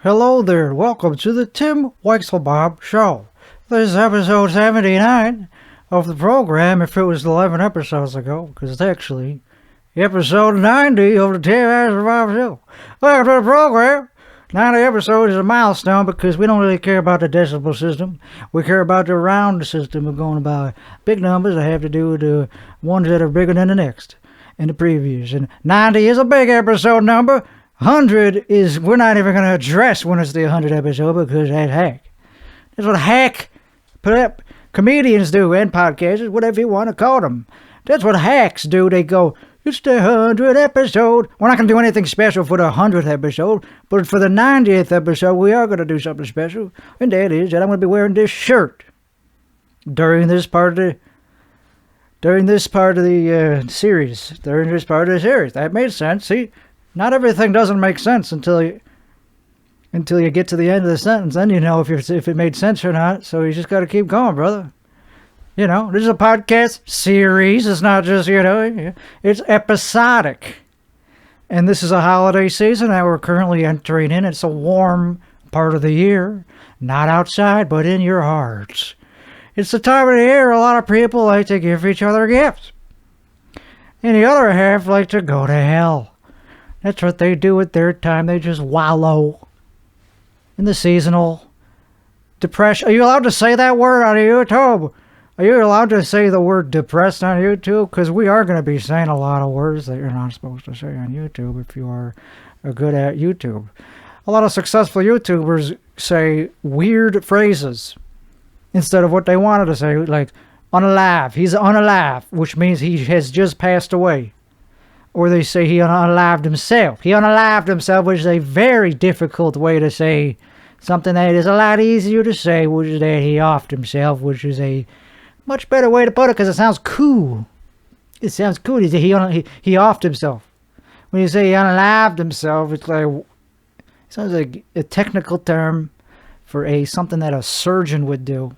Hello there, welcome to the Tim Weichselbaum Show. This is episode 79 of the program, if it was 11 episodes ago, because it's actually episode 90 of the Tim Weichselbaum Show. Welcome to the program. 90 episodes is a milestone because we don't really care about the decimal system. We care about the round system of going by big numbers that have to do with the ones that are bigger than the next and the previous. And 90 is a big episode number. 100 is, we're not even going to address when it's the 100th episode because that's hack. That's what hack comedians do and podcasters, whatever you want to call them. That's what hacks do. They go, it's the 100th episode. We're not going to do anything special for the 100th episode, but for the 90th episode, we are going to do something special. And that is that I'm going to be wearing this shirt during this part of the series. That made sense. See? Not everything doesn't make sense until you get to the end of the sentence. Then you know if it made sense or not. So you just got to keep going, brother. You know, this is a podcast series. It's not just, it's episodic. And this is a holiday season that we're currently entering in. It's a warm part of the year. Not outside, but in your hearts. It's the time of the year a lot of people like to give each other gifts. And the other half like to go to hell. That's what they do with their time. They just wallow in the seasonal depression. Are you allowed to say that word on YouTube? Are you allowed to say the word depressed on YouTube? Because we are going to be saying a lot of words that you're not supposed to say on YouTube if you are good at YouTube. A lot of successful YouTubers say weird phrases instead of what they wanted to say, like unalive. He's unalive, which means he has just passed away. Or they say he unalived himself. He unalived himself, which is a very difficult way to say something that is a lot easier to say, which is that he offed himself, which is a much better way to put it because it sounds cool. It sounds cool. He offed himself. When you say he unalived himself, it sounds like a technical term for something that a surgeon would do.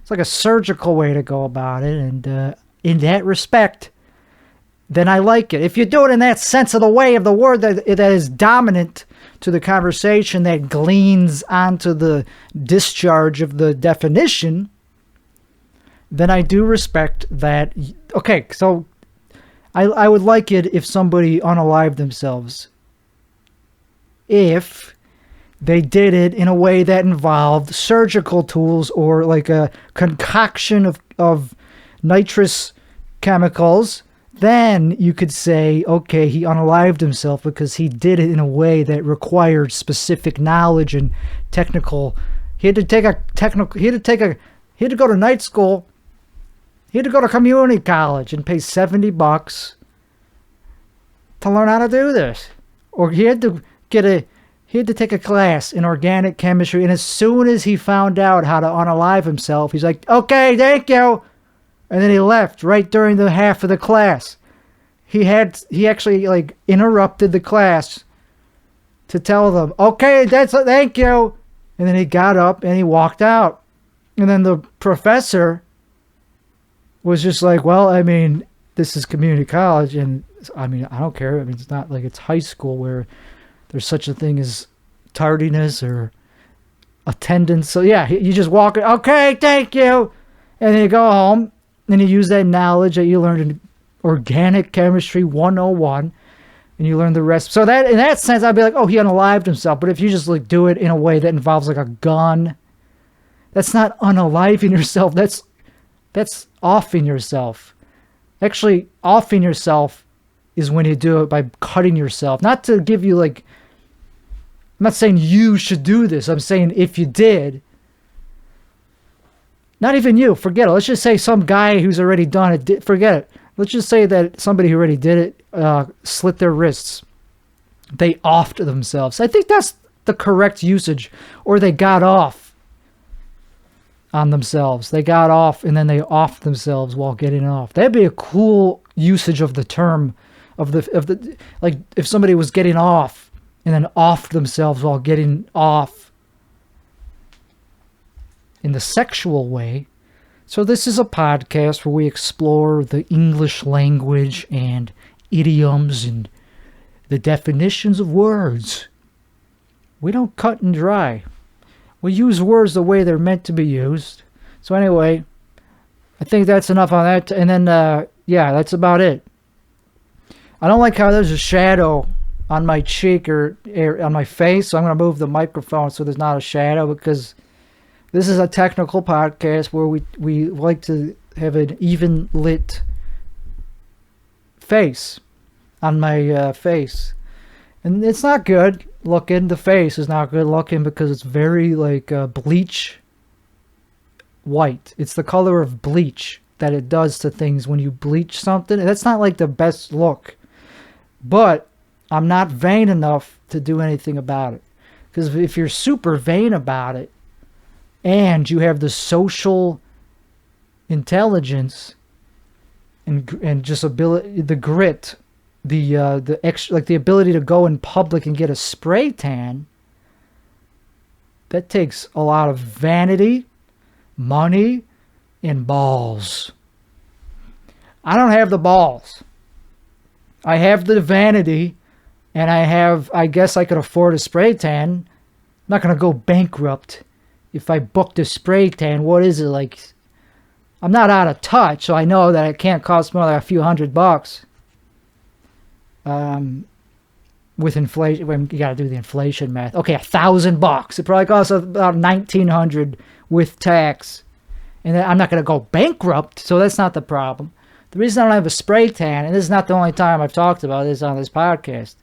It's like a surgical way to go about it, and in that respect, then I like it. If you do it in that sense of the way of the word that is dominant to the conversation, that gleans onto the discharge of the definition, then I do respect that. Okay, so I would like it if somebody unalived themselves. If they did it in a way that involved surgical tools or like a concoction of nitrous chemicals, then you could say, okay, he unalived himself because he did it in a way that required specific knowledge and technical. He had to go to night school. He had to go to community college and pay $70 to learn how to do this. Or he had to take a class in organic chemistry, and as soon as he found out how to unalive himself, he's like, okay, thank you. And then he left right during the half of the class. He actually interrupted the class to tell them, okay, thank you. And then he got up and he walked out. And then the professor was just like, well, I mean, this is community college. And I mean, I don't care. I mean, it's not like it's high school where there's such a thing as tardiness or attendance. So yeah, you just walk, okay, thank you. And then you go home. Then you use that knowledge that you learned in Organic Chemistry 101, and you learn the rest. So that in that sense, I'd be like, oh, he unalived himself. But if you just do it in a way that involves like a gun, that's not unaliving yourself. That's offing yourself. Actually, offing yourself is when you do it by cutting yourself. Not to give you I'm not saying you should do this. I'm saying if you did. Not even you, forget it. Let's just say some guy who's already done it, forget it. Let's just say that somebody who already did it slit their wrists. They offed themselves. I think that's the correct usage. Or they got off on themselves. They got off and then they offed themselves while getting off. That'd be a cool usage of the term of the like if somebody was getting off and then offed themselves while getting off. In the sexual way. So this is a podcast where we explore the English language and idioms and the definitions of words. We don't cut and dry. We use words the way they're meant to be used. So anyway, I think that's enough on that. And then, yeah, that's about it. I don't like how there's a shadow on my cheek or on my face. So I'm going to move the microphone so there's not a shadow, because this is a technical podcast where we like to have an even lit face on my face. And it's not good looking. The face is not good looking because it's very like bleach white. It's the color of bleach that it does to things when you bleach something. That's not like the best look. But I'm not vain enough to do anything about it. Because if you're super vain about it and you have the social intelligence and just ability, the grit, the extra, like the ability to go in public and get a spray tan, that takes a lot of vanity, money, and balls. I don't have the balls. I have the vanity, and I guess I could afford a spray tan. I'm not going to go bankrupt if I booked a spray tan. What is it, like? I'm not out of touch, so I know that it can't cost more than a few $100. With inflation, well, you gotta do the inflation math. Okay, $1,000. It probably costs about $1,900 with tax, and then I'm not gonna go bankrupt, so that's not the problem. The reason I don't have a spray tan, and this is not the only time I've talked about this on this podcast,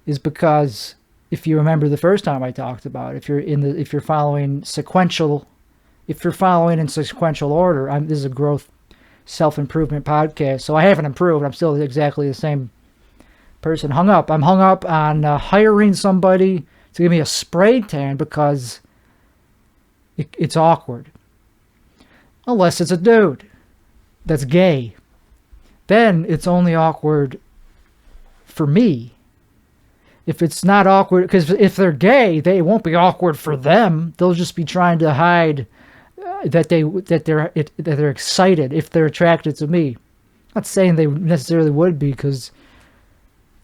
is because if you remember the first time I talked about it, if you're following in sequential order, this is a growth, self-improvement podcast, so I haven't improved. I'm still exactly the same person. I'm hung up on hiring somebody to give me a spray tan because it's awkward. Unless it's a dude that's gay. Then it's only awkward for me. If it's not awkward, because if they're gay, it won't be awkward for them. They'll just be trying to hide that they're excited if they're attracted to me. I'm not saying they necessarily would be, because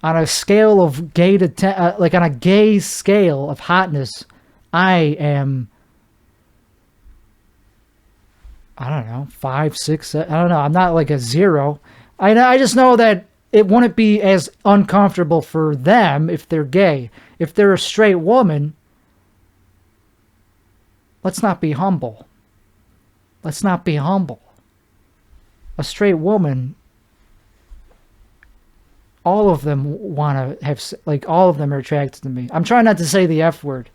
on a scale of gay to like on a gay scale of hotness, I am, I don't know, 5, 6, 7, I don't know. I'm not like a 0. I just know that it wouldn't be as uncomfortable for them if they're gay. If they're a straight woman, let's not be humble. Let's not be humble. A straight woman, all of them want to have, like, all of them are attracted to me. I'm trying not to say the F word.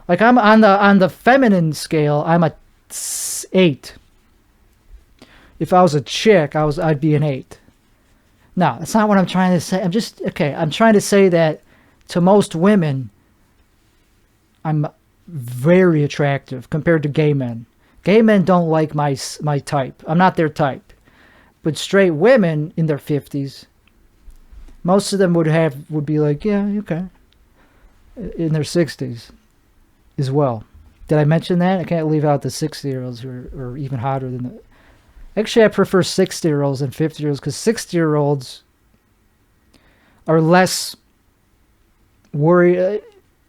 Like, I'm on the feminine scale, I'm a 8. If I was a chick, I'd be an 8. No, that's not what I'm trying to say. I'm trying to say that to most women, I'm very attractive compared to gay men. Gay men don't like my type. I'm not their type. But straight women in their 50s, most of them would be like, yeah, okay. In their 60s as well. Did I mention that? I can't leave out the 60-year-olds who are even hotter than the... Actually, I prefer 60-year-olds than 50-year-olds, because 60-year-olds are less worried.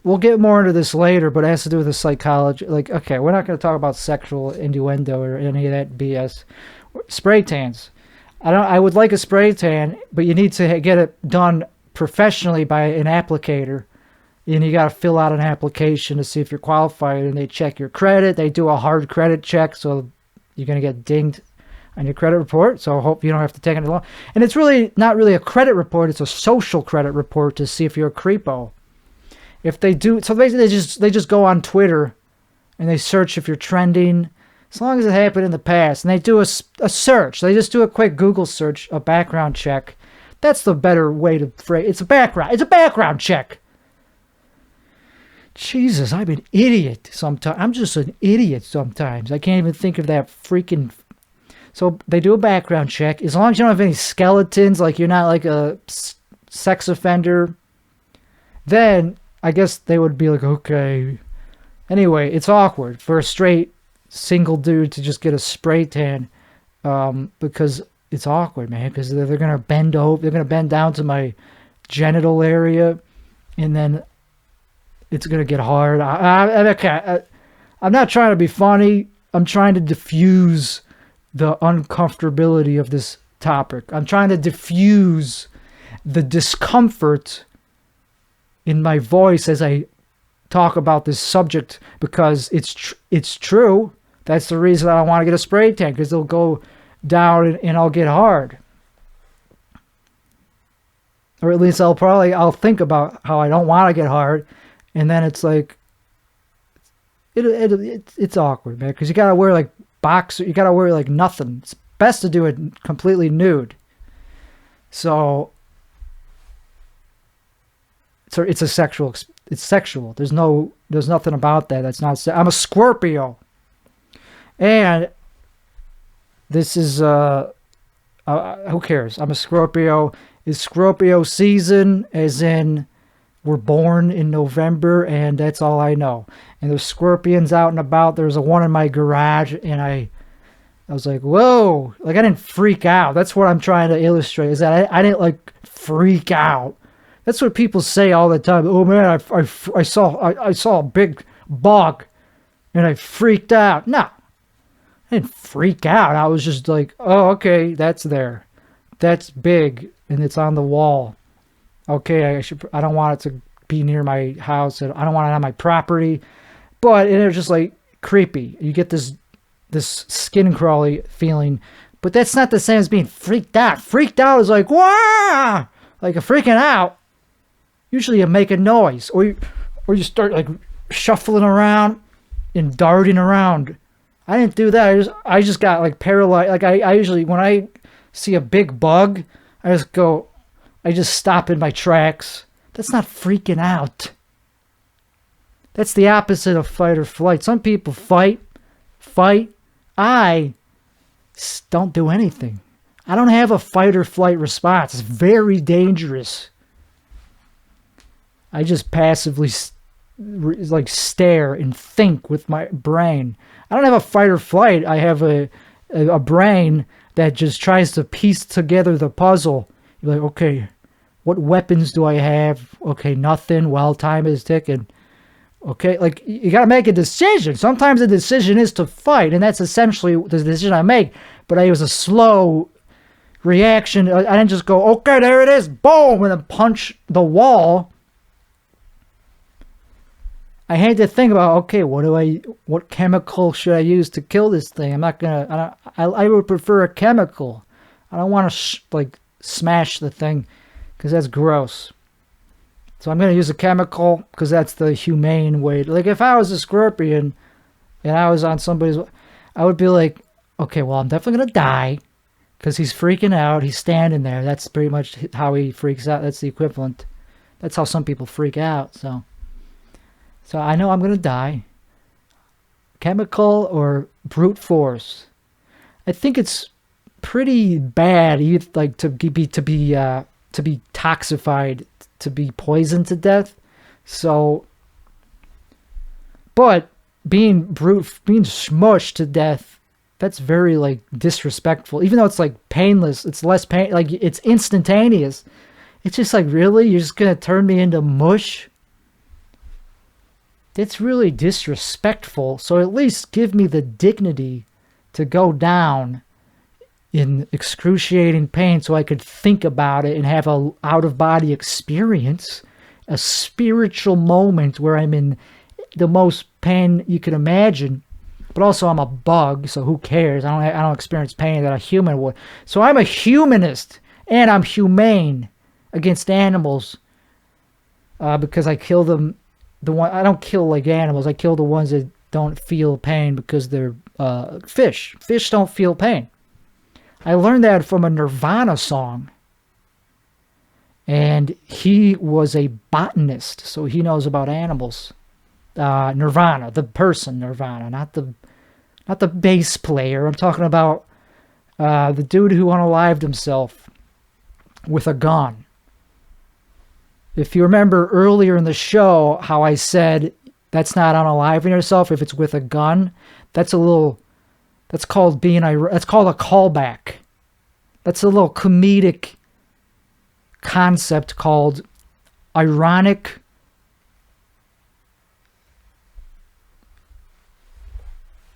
We'll get more into this later, but it has to do with the psychology. Like, okay, we're not going to talk about sexual innuendo or any of that BS. Spray tans. I would like a spray tan, but you need to get it done professionally by an applicator. And you got to fill out an application to see if you're qualified, and they check your credit. They do a hard credit check, so you're going to get dinged on your credit report, so I hope you don't have to take it long. And it's really not really a credit report, it's a social credit report to see if you're a creepo. If they do, so basically they just go on Twitter and they search if you're trending, as long as it happened in the past, and they do a search. They just do a quick Google search, a background check. That's the better way to phrase it. It's a background check. Jesus, I'm an idiot sometimes. I'm just an idiot sometimes. I can't even think of that freaking... So they do a background check. As long as you don't have any skeletons, like you're not like a sex offender, then I guess they would be like, okay. Anyway, it's awkward for a straight single dude to just get a spray tan, because it's awkward, man, because they're going to bend over, they're going to bend down to my genital area, and then it's gonna get hard. I'm not trying to be funny. I'm trying to diffuse the uncomfortability of this topic. I'm trying to diffuse the discomfort in my voice as I talk about this subject, because it's true. That's the reason I don't want to get a spray tan, because they'll go down and I'll get hard. Or at least I'll think about how I don't want to get hard, and then it's like it's awkward, man, because you gotta wear like boxer, you gotta wear like nothing. It's best to do it completely nude. So it's sexual. There's nothing about that. That's not. I'm a Scorpio, and this is who cares? I'm a Scorpio. It's Scorpio season, as in we're born in November, and that's all I know. And there's scorpions out and about. There's one in my garage, and I was like, whoa! Like, I didn't freak out. That's what I'm trying to illustrate. Is that I didn't like freak out. That's what people say all the time. Oh man, I saw a big bug, and I freaked out. No, I didn't freak out. I was just like, oh, okay, that's there. That's big, and it's on the wall. Okay, I don't want it to be near my house. I don't want it on my property. But it's just like creepy. You get this skin crawly feeling. But that's not the same as being freaked out. Freaked out is like, wah! Like a freaking out. Usually you make a noise. Or you start like shuffling around and darting around. I didn't do that. I just got like paralyzed. Like I usually, when I see a big bug, I just stop in my tracks. That's not freaking out. That's the opposite of fight or flight. Some people fight. I don't do anything. I don't have a fight or flight response. It's very dangerous. I just passively like stare and think with my brain. I don't have a fight or flight. I have a brain that just tries to piece together the puzzle. You're like, okay, what weapons do I have? Okay, nothing. Well, time is ticking. Okay, like, you got to make a decision. Sometimes the decision is to fight, and that's essentially the decision I make. But it was a slow reaction. I didn't just go, okay, there it is, boom, and then punch the wall. I had to think about, okay, what chemical should I use to kill this thing? I would prefer a chemical. I don't want to smash the thing, because that's gross. So I'm going to use a chemical, because that's the humane way. Like, if I was a scorpion and I was on somebody's, I would be like, okay, well, I'm definitely going to die, because he's freaking out. He's standing there. That's pretty much how he freaks out. That's the equivalent. That's how some people freak out. So I know I'm going to die. Chemical or brute force. I think it's pretty bad, like, to be toxified, to be poisoned to death. So, but being smushed to death, that's very like disrespectful. Even though it's like painless, it's less pain, like it's instantaneous. It's just like, really, you're just gonna turn me into mush? That's really disrespectful. So at least give me the dignity to go down in excruciating pain so I could think about it and have a out-of-body experience, a spiritual moment where I'm in the most pain you can imagine. But also, I'm a bug, so who cares? I don't experience pain that a human would. So I'm a humanist, and I'm humane against animals, because I kill them. I don't kill like animals. I kill the ones that don't feel pain, because they're fish. Fish don't feel pain. I learned that from a Nirvana song. And he was a botanist, so he knows about animals. Nirvana, the person Nirvana, not the bass player. I'm talking about the dude who unalived himself with a gun. If you remember earlier in the show how I said that's not unaliving yourself if it's with a gun, that's called that's called a callback. That's a little comedic concept called ironic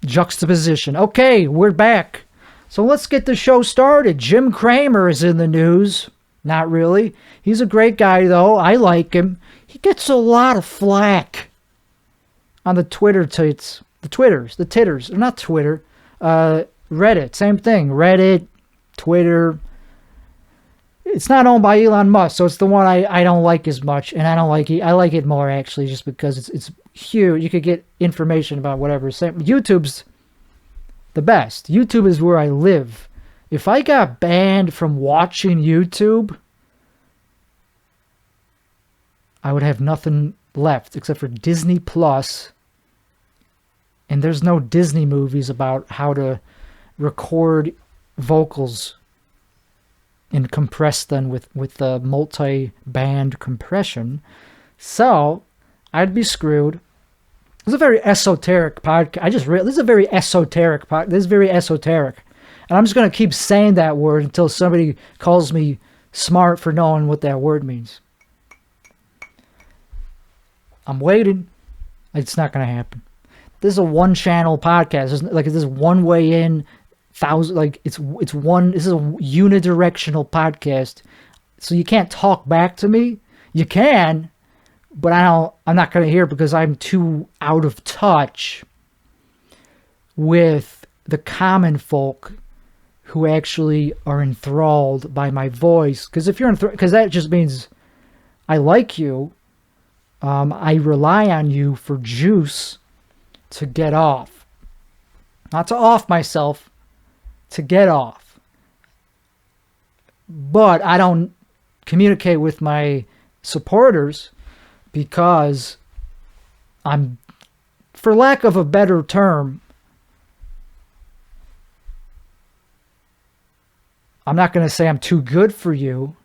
juxtaposition. Okay, we're back. So let's get the show started. Jim Cramer is in the news. Not really. He's a great guy, though. I like him. He gets a lot of flack on the Twitter tweets. The titters. Not Twitter. Reddit. Same thing. Reddit, Twitter. It's not owned by Elon Musk, so it's the one I don't like as much. And I don't like it. I like it more, actually, just because it's huge. You could get information about whatever. YouTube's the best. YouTube is where I live. If I got banned from watching YouTube, I would have nothing left except for Disney Plus. And there's no Disney movies about how to record vocals and compress them with the multi-band compression. So I'd be screwed. This is a very esoteric podcast. This is a very esoteric podcast. This is very esoteric. And I'm just going to keep saying that word until somebody calls me smart for knowing what that word means. I'm waiting. It's not going to happen. This is a one-channel podcast. This is one way in, it's one. This is a unidirectional podcast. So you can't talk back to me. You can, but I'm not going to hear it because I'm too out of touch with the common folk who actually are enthralled by my voice. Because if you're because that just means I like you. I rely on you for juice to get off. Not to off myself, to get off. But I don't communicate with my supporters because I'm, for lack of a better term, I'm not going to say I'm too good for you.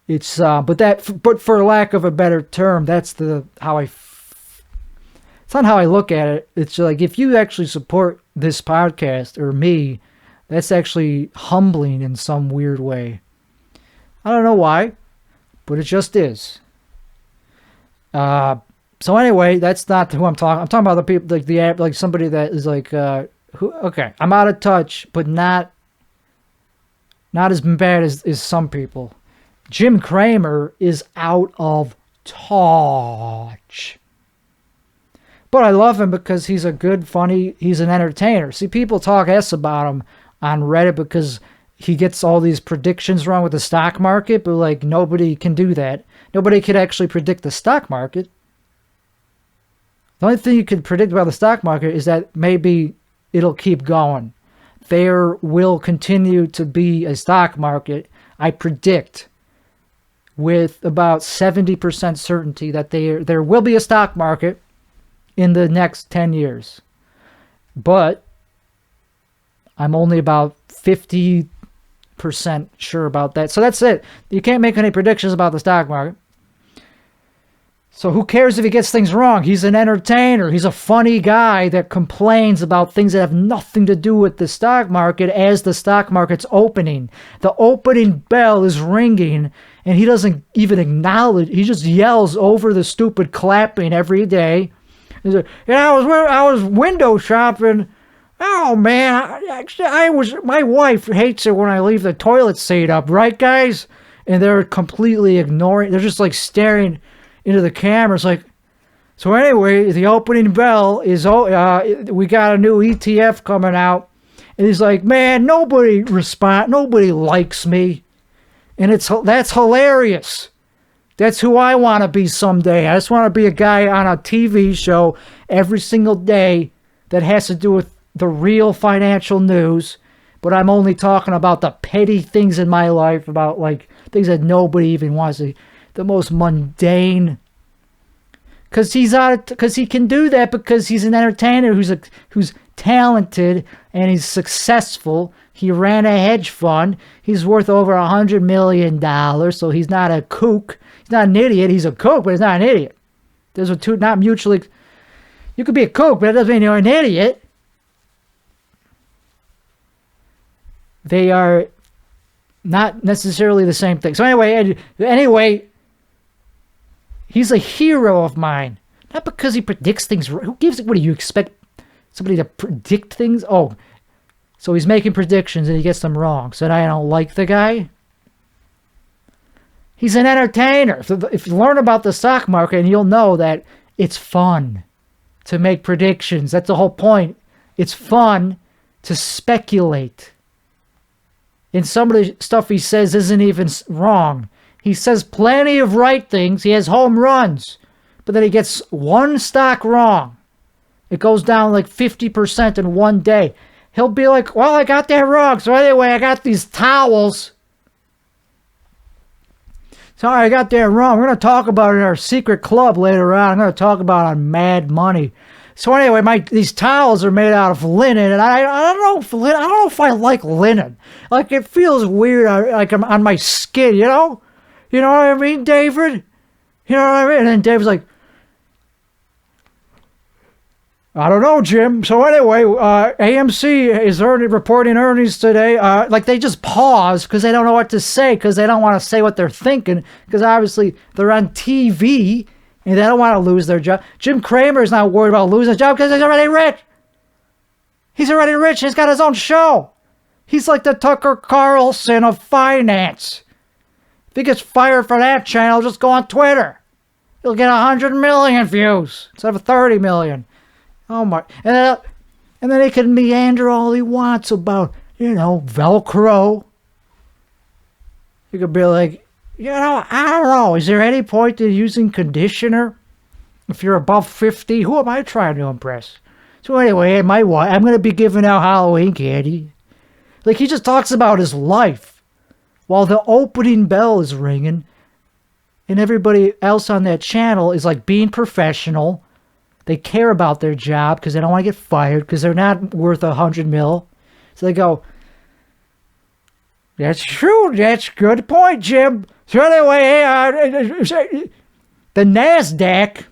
It's but for lack of a better term, that's how I. It's not how I look at it. It's like if you actually support this podcast or me, that's actually humbling in some weird way. I don't know why, but it just is. So anyway, that's not who I'm talking. I'm talking about the people like the app, like somebody that is like who. Okay, I'm out of touch, but not as bad as some people. Jim Cramer is out of touch. But I love him because he's a good, funny, he's an entertainer. See, people talk S about him on Reddit because he gets all these predictions wrong with the stock market, but like nobody can do that. Nobody could actually predict the stock market. The only thing you can predict about the stock market is that maybe it'll keep going. There will continue to be a stock market, I predict, with about 70% certainty that there will be a stock market in the next 10 years. But I'm only about 50% sure about that. So that's it. You can't make any predictions about the stock market. So who cares if he gets things wrong? He's an entertainer. He's a funny guy that complains about things that have nothing to do with the stock market as the stock market's opening. The opening bell is ringing, and he doesn't even acknowledge. He just yells over the stupid clapping every day. He's like, I was window shopping. Oh, man, my wife hates it when I leave the toilet seat up, right, guys? And they're completely ignoring. They're just like staring into the camera. It's like, so anyway, the opening bell is, we got a new ETF coming out. And he's like, man, nobody likes me. And that's hilarious. That's who I want to be someday. I just want to be a guy on a TV show every single day that has to do with the real financial news. But I'm only talking about the petty things in my life, about like things that nobody even wants to. The most mundane, because he can do that because he's an entertainer who's talented and he's successful. He ran a hedge fund. He's worth over $100 million, so he's not a kook. He's not an idiot. He's a kook, but he's not an idiot. Those are two not mutually. You could be a kook, but that doesn't mean you're an idiot. They are not necessarily the same thing. So anyway. He's a hero of mine. Not because he predicts things. Who gives it? What do you expect? Somebody to predict things? Oh, so he's making predictions and he gets them wrong. So I don't like the guy? He's an entertainer. If you learn about the stock market, and you'll know that it's fun to make predictions. That's the whole point. It's fun to speculate. And some of the stuff he says isn't even wrong. He says plenty of right things. He has home runs. But then he gets one stock wrong. It goes down like 50% in one day. He'll be like, well, I got that wrong. So anyway, I got these towels. Sorry, I got that wrong. We're going to talk about it in our secret club later on. I'm going to talk about it on Mad Money. So anyway, these towels are made out of linen, and I don't know if I like linen. Like, it feels weird, like I'm on my skin, you know? You know what I mean, David? You know what I mean? And then David's like, I don't know, Jim. So anyway, AMC is reporting earnings today. Like, they just pause because they don't know what to say, because they don't want to say what they're thinking, because obviously they're on TV and they don't want to lose their job. Jim Cramer is not worried about losing his job because he's already rich. He's already rich. He's got his own show. He's like the Tucker Carlson of finance. If he gets fired for that channel, just go on Twitter. He'll get 100 million views instead of 30 million. Oh my! And then he can meander all he wants about, you know, Velcro. You could be like, you know, I don't know. Is there any point in using conditioner if you're above 50? Who am I trying to impress? So anyway, I'm going to be giving out Halloween candy. Like, he just talks about his life while the opening bell is ringing, and everybody else on that channel is like being professional. They care about their job because they don't want to get fired because they're not worth 100 mil. So they go, that's true. That's a good point, Jim. So anyway, the NASDAQ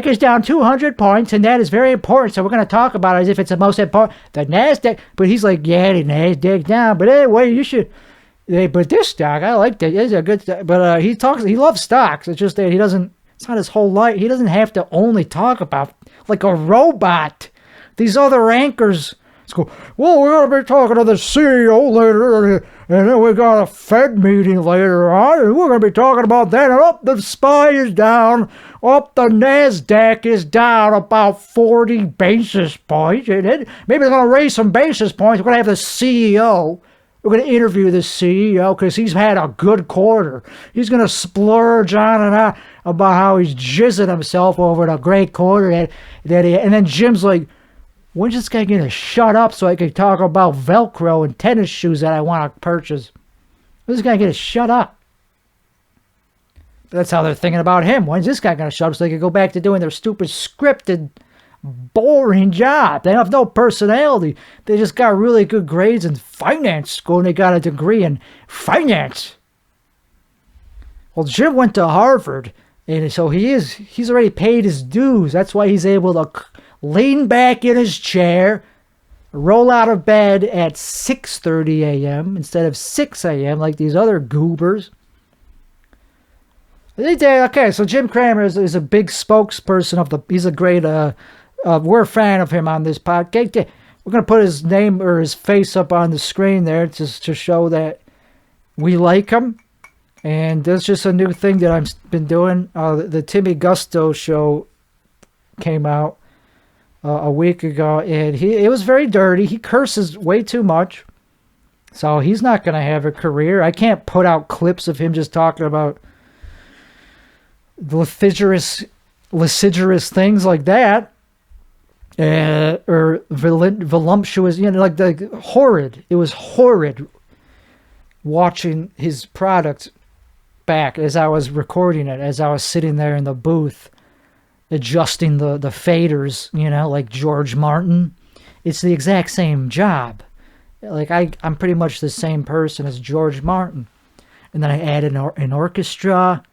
is down 200 points, and that is very important. So we're going to talk about it as if it's the most important. The NASDAQ, but he's like, yeah, the NASDAQ down. But anyway, you should. But this stock, I like that. It's a good stock. But he loves stocks. It's just that he doesn't. It's not his whole life. He doesn't have to only talk about like a robot. These other anchors go, well, we're going to be talking to the CEO later, and then we got a Fed meeting later on, and we're going to be talking about that. And the SPY is down. The NASDAQ is down about 40 basis points. And then maybe they're going to raise some basis points. We're going to have the CEO. We're going to interview the CEO because he's had a good quarter. He's going to splurge on and on about how he's jizzing himself over the great quarter and then Jim's like, when's this guy going to shut up so I can talk about Velcro and tennis shoes that I want to purchase? When's this guy going to shut up? That's how they're thinking about him. When's this guy going to shut up so they can go back to doing their stupid scripted boring job? They have no personality. They just got really good grades in finance school and they got a degree in finance. Well, Jim went to Harvard, and so he's already paid his dues. That's why he's able to lean back in his chair, roll out of bed at 6:30 a.m. instead of 6 a.m. like these other goobers. Okay, so Jim Cramer is a big spokesperson he's a great we're a fan of him on this podcast. We're going to put his name or his face up on the screen there to show that we like him. And that's just a new thing that I've been doing. The Timmy Gusto show came out a week ago, and it was very dirty. He curses way too much. So he's not going to have a career. I can't put out clips of him just talking about lascivious things like that. Or voluptuous, like horrid. It was horrid watching his product back as I was recording it, as I was sitting there in the booth adjusting the faders, like George Martin. It's the exact same job. Like I'm pretty much the same person as George Martin. And then I added an orchestra,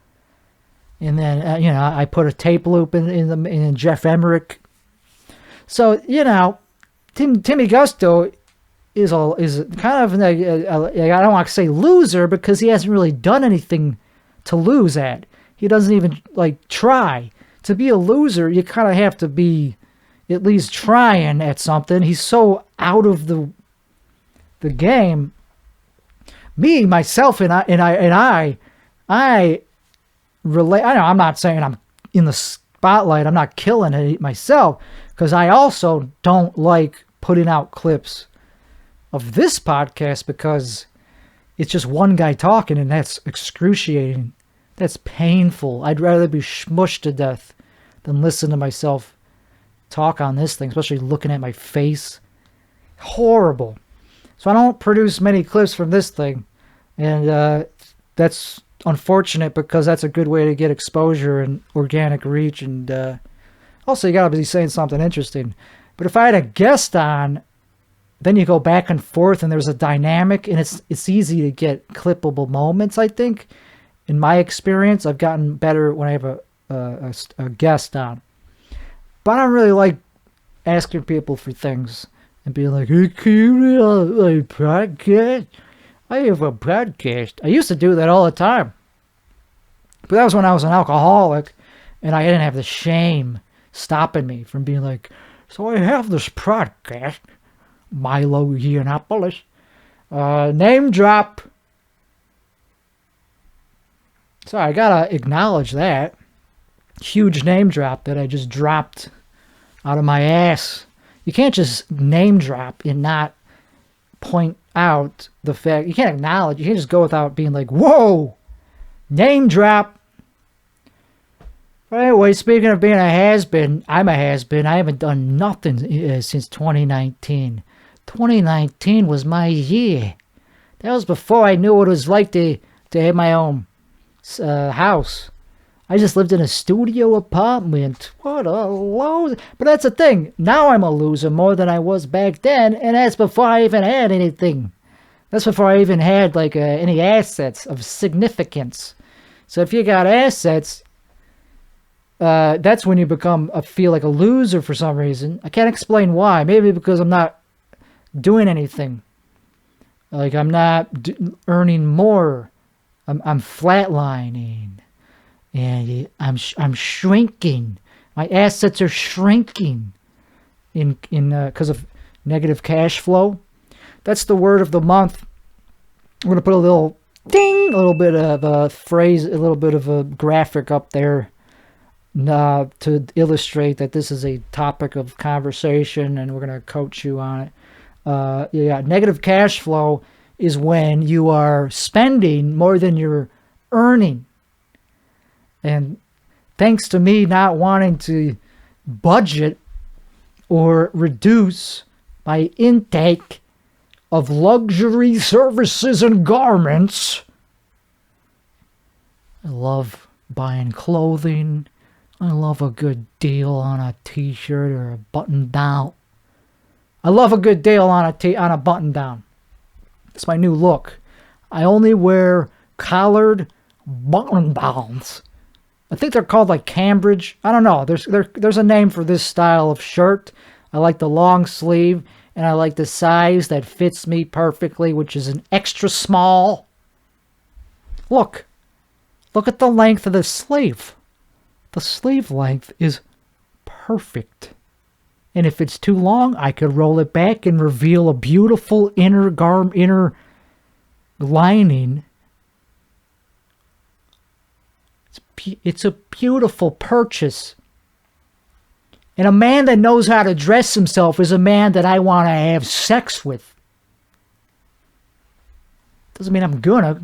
and then I put a tape loop in Jeff Emmerich. So, Timmy Gusto is kind of, I don't want to say loser, because he hasn't really done anything to lose at. He doesn't even, try. To be a loser, you kind of have to be at least trying at something. He's so out of the game. Me, myself, and I relate. I know I'm not saying I'm in the spotlight. I'm not killing it myself, because I also don't like putting out clips of this podcast because it's just one guy talking, and that's excruciating. That's painful. I'd rather be smushed to death than listen to myself talk on this thing, especially looking at my face. Horrible. So I don't produce many clips from this thing, and that's unfortunate because that's a good way to get exposure and organic reach, and also you gotta be saying something interesting. But if I had a guest on, then you go back and forth, and there's a dynamic, and it's easy to get clippable moments. I think, in my experience, I've gotten better when I have a guest on. But I don't really like asking people for things and being like, "Hey, can you do a podcast? I have a podcast." I used to do that all the time. But that was when I was an alcoholic, and I didn't have the shame stopping me from being like, "So I have this podcast, Milo Yiannopoulos. Name drop." So I gotta acknowledge that. Huge name drop that I just dropped out of my ass. You can't just name drop and not point out the fact. You can't acknowledge. You can't just go without being like, "Whoa, name drop." But anyway, speaking of being a has-been, I'm a has-been. I haven't done nothing since 2019. 2019 was my year. That was before I knew what it was like to have my own house. I just lived in a studio apartment. What a loser. But that's the thing. Now I'm a loser more than I was back then, and that's before I even had anything. That's before I even had like any assets of significance. So if you got assets, that's when you feel like a loser for some reason. I can't explain why. Maybe because I'm not doing anything. Like I'm not earning more. I'm flatlining. And I'm shrinking. My assets are shrinking in because of negative cash flow. That's the word of the month. We're gonna put a little ding, a little bit of a phrase, a little bit of a graphic up there to illustrate that this is a topic of conversation, and we're gonna coach you on it. Yeah, negative cash flow is when you are spending more than you're earning. And thanks to me not wanting to budget or reduce my intake of luxury services and garments, I love buying clothing. I love a good deal on a t-shirt or a button-down. I love a good deal on a button-down. It's my new look. I only wear collared button-downs. I think they're called like Cambridge. I don't know. There's a name for this style of shirt. I like the long sleeve, and I like the size that fits me perfectly, which is an extra small. Look at the length of the sleeve. The sleeve length is perfect. And if it's too long, I could roll it back and reveal a beautiful inner lining. It's a beautiful purchase. And a man that knows how to dress himself is a man that I want to have sex with. Doesn't mean I'm gonna.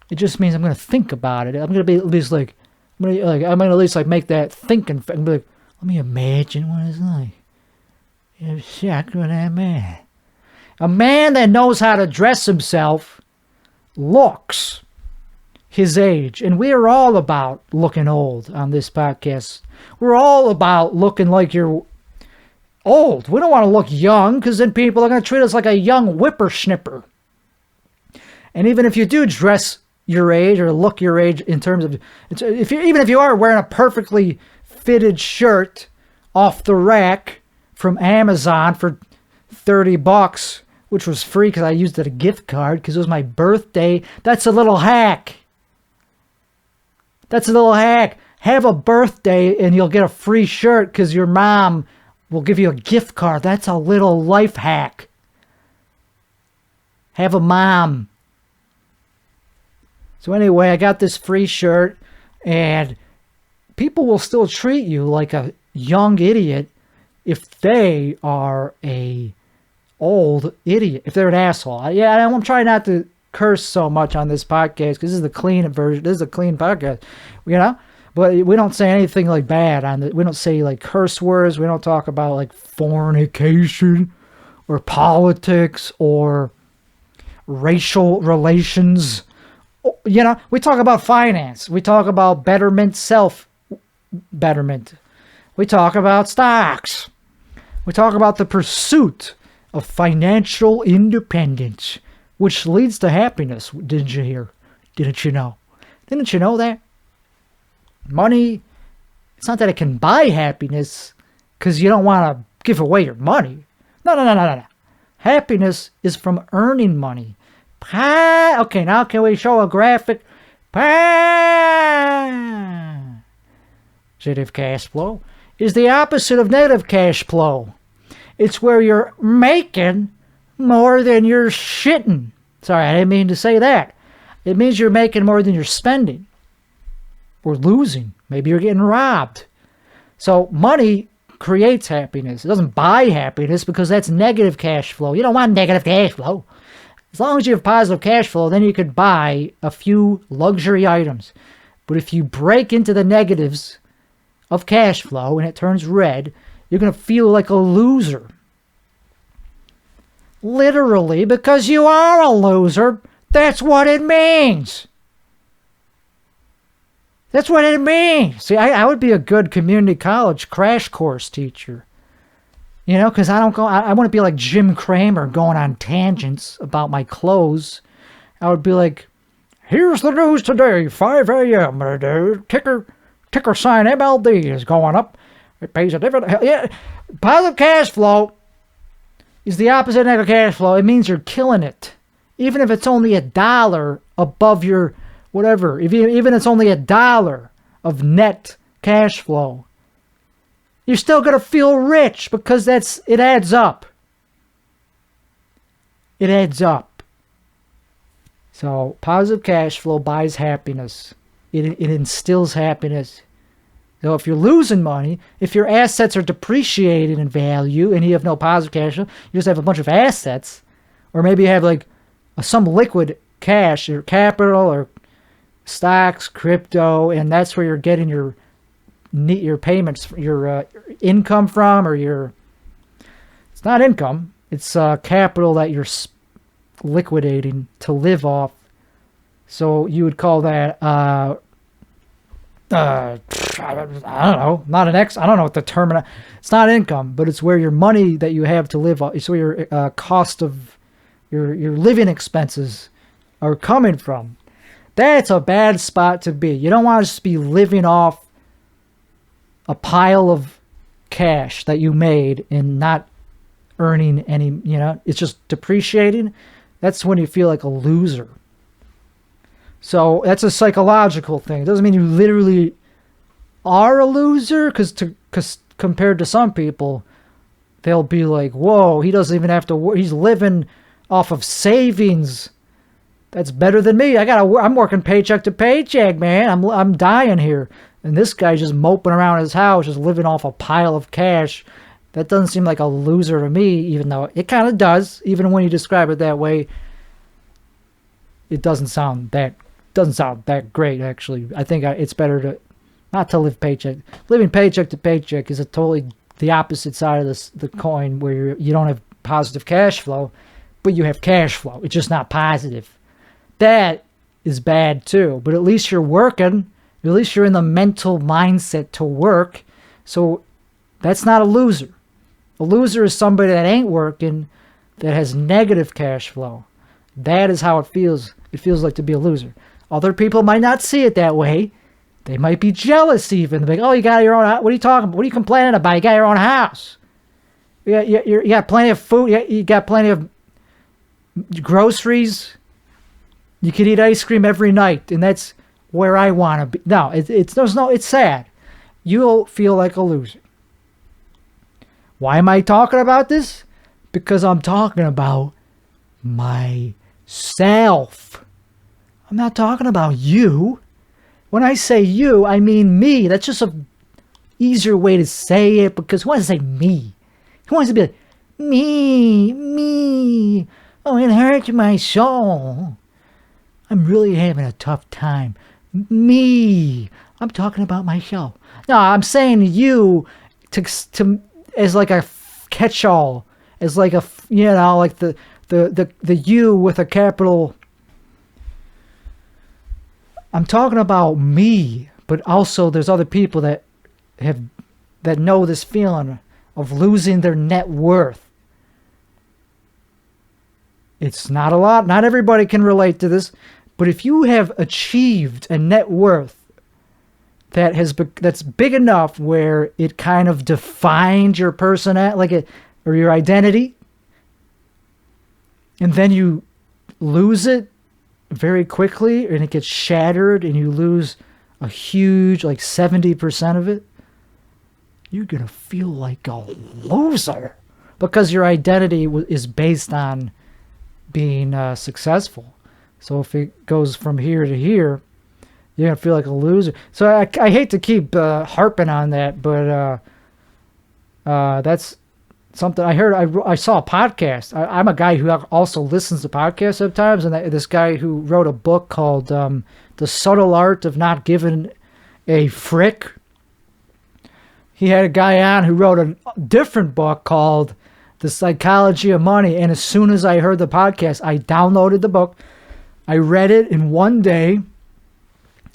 It just means I'm gonna think about it. I'm gonna be at least like, I'm gonna at least like make that thinking. I'm gonna be like, let me imagine what it's like. You have sex with that man. A man that knows how to dress himself looks his age. And we are all about looking old on this podcast. We're all about looking like you're old. We don't want to look young, because then people are going to treat us like a young whippersnapper. And even if you do dress your age or look your age in terms of, even if you are wearing a perfectly fitted shirt off the rack from Amazon for $30, which was free because I used it a gift card because it was my birthday, that's a little hack. That's a little hack. Have a birthday and you'll get a free shirt because your mom We'll give you a gift card. That's a little life hack. Have a mom. So anyway, I got this free shirt, and people will still treat you like a young idiot if they are a old idiot, if they're an asshole. Yeah, I'm trying not to curse so much on this podcast because this is the clean version. This is a clean podcast, you know? But we don't say anything like bad on it. We don't say like curse words. We don't talk about like fornication or politics or racial relations. You know, we talk about finance. We talk about betterment, self-betterment. We talk about stocks. We talk about the pursuit of financial independence, which leads to happiness. Didn't you hear? Didn't you know? Didn't you know that? Money, it's not that it can buy happiness because you don't want to give away your money. No. Happiness is from earning money. Okay, now can we show a graphic? Positive cash flow is the opposite of negative cash flow. It's where you're making more than you're shitting. Sorry, I didn't mean to say that. It means you're making more than you're spending. Or losing. Maybe you're getting robbed. So money creates happiness. It doesn't buy happiness because that's negative cash flow. You don't want negative cash flow. As long as you have positive cash flow, then you could buy a few luxury items. But if you break into the negatives of cash flow and it turns red, you're going to feel like a loser. Literally, because you are a loser. That's what it means. That's what it means. See, I would be a good community college crash course teacher. You know, because I wouldn't be like Jim Cramer going on tangents about my clothes. I would be like, here's the news today, 5 a.m. Ticker sign MLD is going up. It pays a dividend. Yeah, positive cash flow is the opposite of negative cash flow. It means you're killing it. Even if it's only $1 above your whatever. Even it's only $1 of net cash flow. You're still going to feel rich because it adds up. It adds up. So positive cash flow buys happiness. It instills happiness. So if you're losing money, if your assets are depreciated in value and you have no positive cash flow, you just have a bunch of assets, or maybe you have like some liquid cash or capital or stocks, crypto, and that's where you're getting your payments, your income from, or it's not income, it's capital that you're liquidating to live off. So you would call that, I don't know, I don't know what the term, it's not income, but it's where your money that you have to live off, it's where your cost of your living expenses are coming from. That's a bad spot to be. You don't want to just be living off a pile of cash that you made and not earning any, it's just depreciating. That's when you feel like a loser. So that's a psychological thing. It doesn't mean you literally are a loser, because compared to some people, they'll be like, whoa, he doesn't even have to work. He's living off of savings. That's better than me. I'm working paycheck to paycheck, man. I'm dying here. And this guy's just moping around his house, just living off a pile of cash. That doesn't seem like a loser to me, even though it kind of does. Even when you describe it that way, it doesn't sound that great, actually. I think it's better to not to live paycheck. Living paycheck to paycheck is a totally the opposite side of the coin, where you don't have positive cash flow, but you have cash flow. It's just not positive. That is bad too. But at least you're working. At least you're in the mental mindset to work. So that's not a loser. A loser is somebody that ain't working, that has negative cash flow. That is how it feels. It feels like to be a loser. Other people might not see it that way. They might be jealous even. They're like, oh, you got your own house. What are you talking about? What are you complaining about? You got your own house. You got plenty of food. You got plenty of groceries. You can eat ice cream every night, and that's where I want to be. No, it's sad. You'll feel like a loser. Why am I talking about this? Because I'm talking about myself. I'm not talking about you. When I say you, I mean me. That's just a easier way to say it, because who wants to say me? Who wants to be like, me? Oh, it hurts my soul. I'm really having a tough time. Me. I'm talking about myself. No, I'm saying you to as like a catch-all, as like a, you know, like the you with a capital. I'm talking about me, but also there's other people that know this feeling of losing their net worth. It's not a lot. Not everybody can relate to this, but if you have achieved a net worth that's big enough where it kind of defined your personality, or your identity, and then you lose it very quickly, and it gets shattered, and you lose a huge, like 70% of it, you're gonna feel like a loser, because your identity is based on being successful. So if it goes from here to here, you're gonna feel like a loser. So I hate to keep harping on that, but that's something I heard. I saw a podcast. I'm a guy who also listens to podcasts sometimes, and this guy who wrote a book called The Subtle Art of Not Giving a Frick. He had a guy on who wrote a different book called The Psychology of Money, and as soon as I heard the podcast, I downloaded the book. I read it in one day.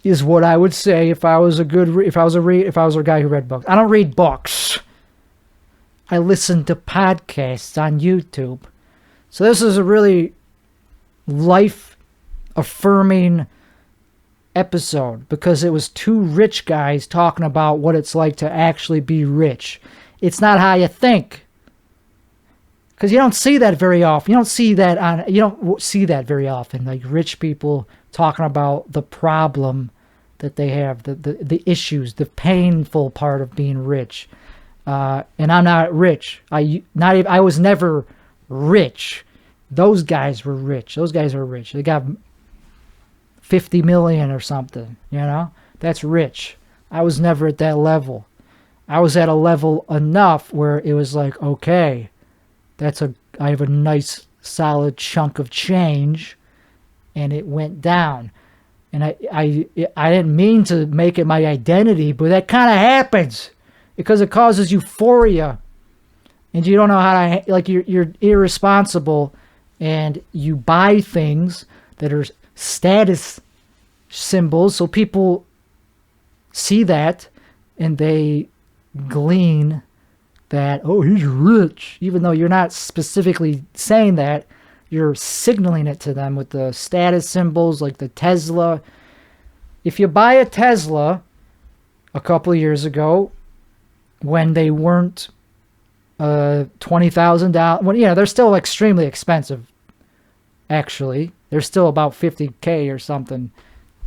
Is what I would say if I was a guy who read books. I don't read books. I listen to podcasts on YouTube. So this is a really life-affirming episode, because it was two rich guys talking about what it's like to actually be rich. It's not how you think. Because you don't see that very often. You don't see that very often. Like rich people talking about the problem that they have, the issues, the painful part of being rich. And I'm not rich. I was never rich. Those guys were rich. Those guys are rich. They got 50 million or something, you know? That's rich. I was never at that level. I was at a level enough where it was like, okay, I have a nice solid chunk of change, and it went down. And I didn't mean to make it my identity, but that kind of happens because it causes euphoria, and you don't know how to, like, you're irresponsible, and you buy things that are status symbols, so people see that and they glean that, oh, he's rich, even though you're not specifically saying that. You're signaling it to them with the status symbols, like the Tesla. If you buy a Tesla a couple of years ago, when they weren't $20,000, well, yeah, they're still extremely expensive. Actually, they're still about $50K or something.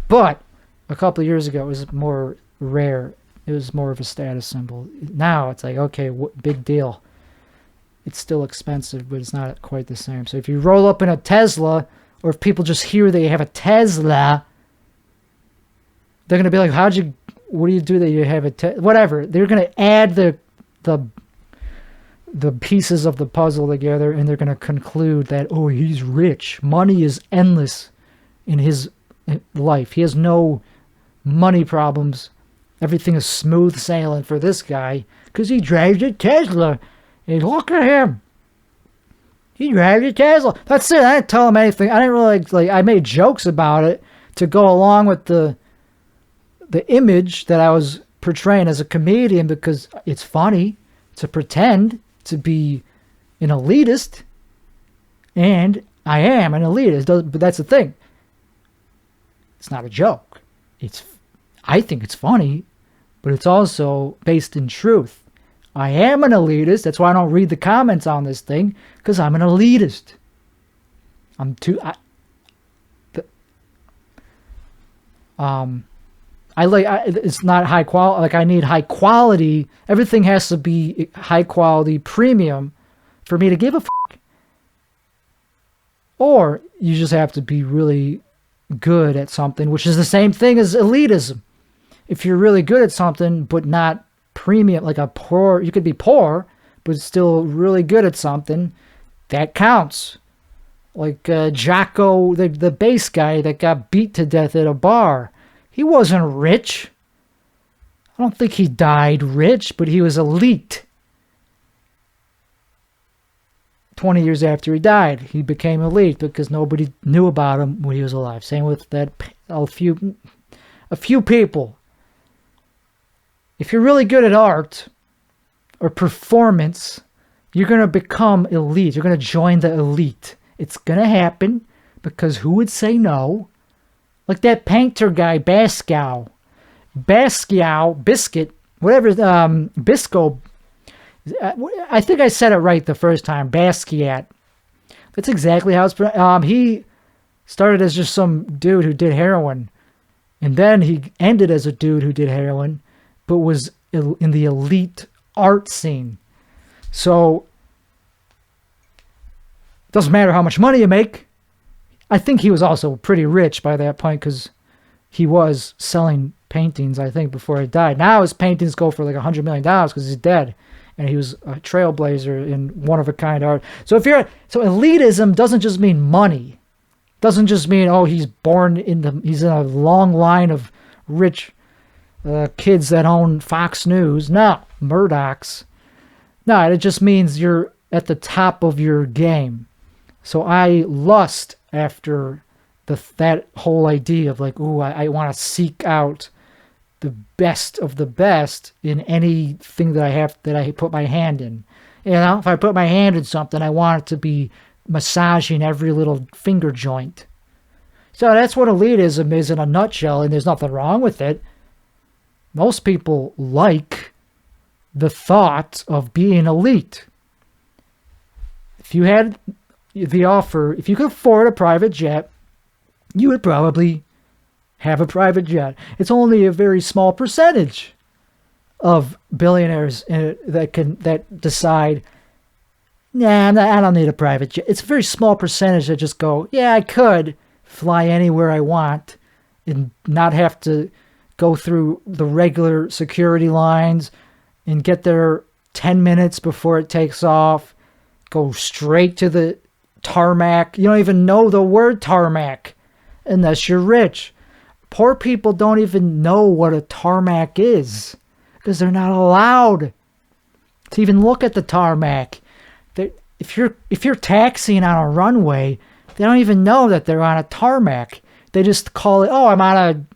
But a couple of years ago, it was more rare. It was more of a status symbol. Now it's like, okay, big deal. It's still expensive, but it's not quite the same. So if you roll up in a Tesla, or if people just hear they have a Tesla, they're going to be like, what do you do that you have a Tesla? Whatever. They're going to add the pieces of the puzzle together, and they're going to conclude that, oh, he's rich. Money is endless in his life. He has no money problems. Everything is smooth sailing for this guy because he drives a Tesla. And look at him. He drives a Tesla. That's it. I didn't tell him anything. I didn't really, like, I made jokes about it to go along with the image that I was portraying as a comedian, because it's funny to pretend to be an elitist. And I am an elitist, but that's the thing. It's not a joke. I think it's funny, but it's also based in truth. I am an elitist. That's why I don't read the comments on this thing, because I'm an elitist. It's not high quality. Like, I need high quality. Everything has to be high quality premium for me to give a fuck. Or you just have to be really good at something, which is the same thing as elitism. If you're really good at something, but not premium, like you could be poor, but still really good at something, that counts. Like Jocko, the bass guy that got beat to death at a bar. He wasn't rich. I don't think he died rich, but he was elite. 20 years after he died, he became elite because nobody knew about him when he was alive. Same with a few people. If you're really good at art or performance, you're going to become elite. You're going to join the elite. It's going to happen because who would say no? Like that painter guy, Basquiat, Biscuit, whatever, Bisco. I think I said it right the first time, Basquiat. That's exactly how it's pronounced. He started as just some dude who did heroin. And then he ended as a dude who did heroin, but was in the elite art scene. So, doesn't matter how much money you make. I think he was also pretty rich by that point because he was selling paintings, I think, before he died. Now his paintings go for like $100 million because he's dead. And he was a trailblazer in one-of-a-kind art. So elitism doesn't just mean money. Doesn't just mean, oh, he's in a long line of rich kids that own Fox News. No, Murdoch's. No, it just means you're at the top of your game. So I lust after that whole idea of like, ooh, I want to seek out the best of the best in anything that I put my hand in. You know, if I put my hand in something, I want it to be massaging every little finger joint. So that's what elitism is in a nutshell, and there's nothing wrong with it. Most people like the thought of being elite. If you had the offer, if you could afford a private jet, you would probably have a private jet. It's only a very small percentage of billionaires that decide, nah, I don't need a private jet. It's a very small percentage that just go, yeah, I could fly anywhere I want and not have to go through the regular security lines and get there 10 minutes before it takes off, go straight to the tarmac. You don't even know the word tarmac unless you're rich. Poor people don't even know what a tarmac is because they're not allowed to even look at the tarmac. If you're taxiing on a runway, they don't even know that they're on a tarmac. They just call it, oh,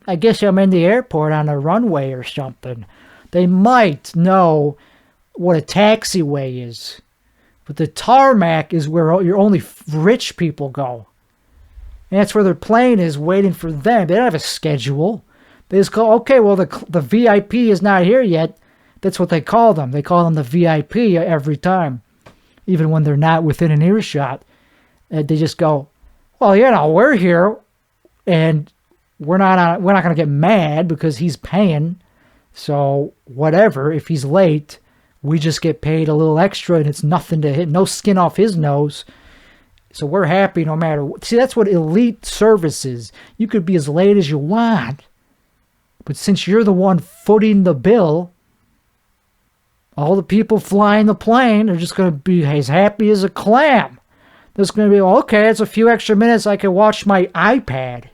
I guess I'm in the airport on a runway or something. They might know what a taxiway is, but the tarmac is where your only rich people go. And that's where their plane is waiting for them. They don't have a schedule. They just go, okay, well, the VIP is not here yet. That's what they call them. They call them the VIP every time, even when they're not within an earshot. They just go, well, we're here, and we're not going to get mad because he's paying. So whatever, if he's late, we just get paid a little extra, and it's nothing to hit, no skin off his nose. So we're happy no matter what. See, that's what elite service is. You could be as late as you want, but since you're the one footing the bill, all the people flying the plane are just going to be as happy as a clam. There's going to be, okay, it's a few extra minutes I can watch my iPad.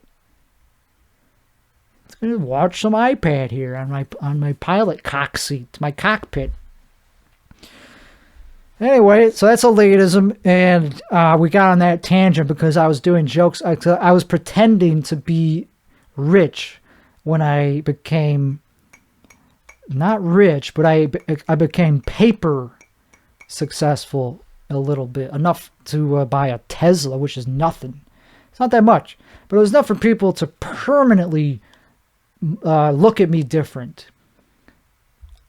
It's going to watch some iPad here on my pilot my cockpit. Anyway, so that's elitism, and we got on that tangent because I was doing jokes. I was pretending to be rich when I became not rich, but I became paper successful a little bit, enough to buy a Tesla, which is nothing. It's not that much, but it was enough for people to permanently look at me different.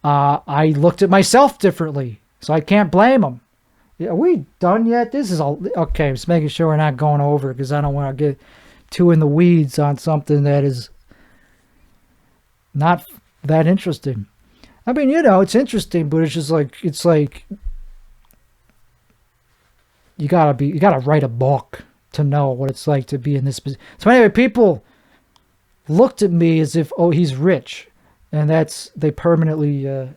I looked at myself differently. So I can't blame them. Are we done yet? This is all okay. Just making sure we're not going over because I don't want to get too in the weeds on something that is not that interesting. I mean, it's interesting, but it's just like, you gotta write a book to know what it's like to be in this position. So anyway, people looked at me as if, oh, he's rich. And they permanently,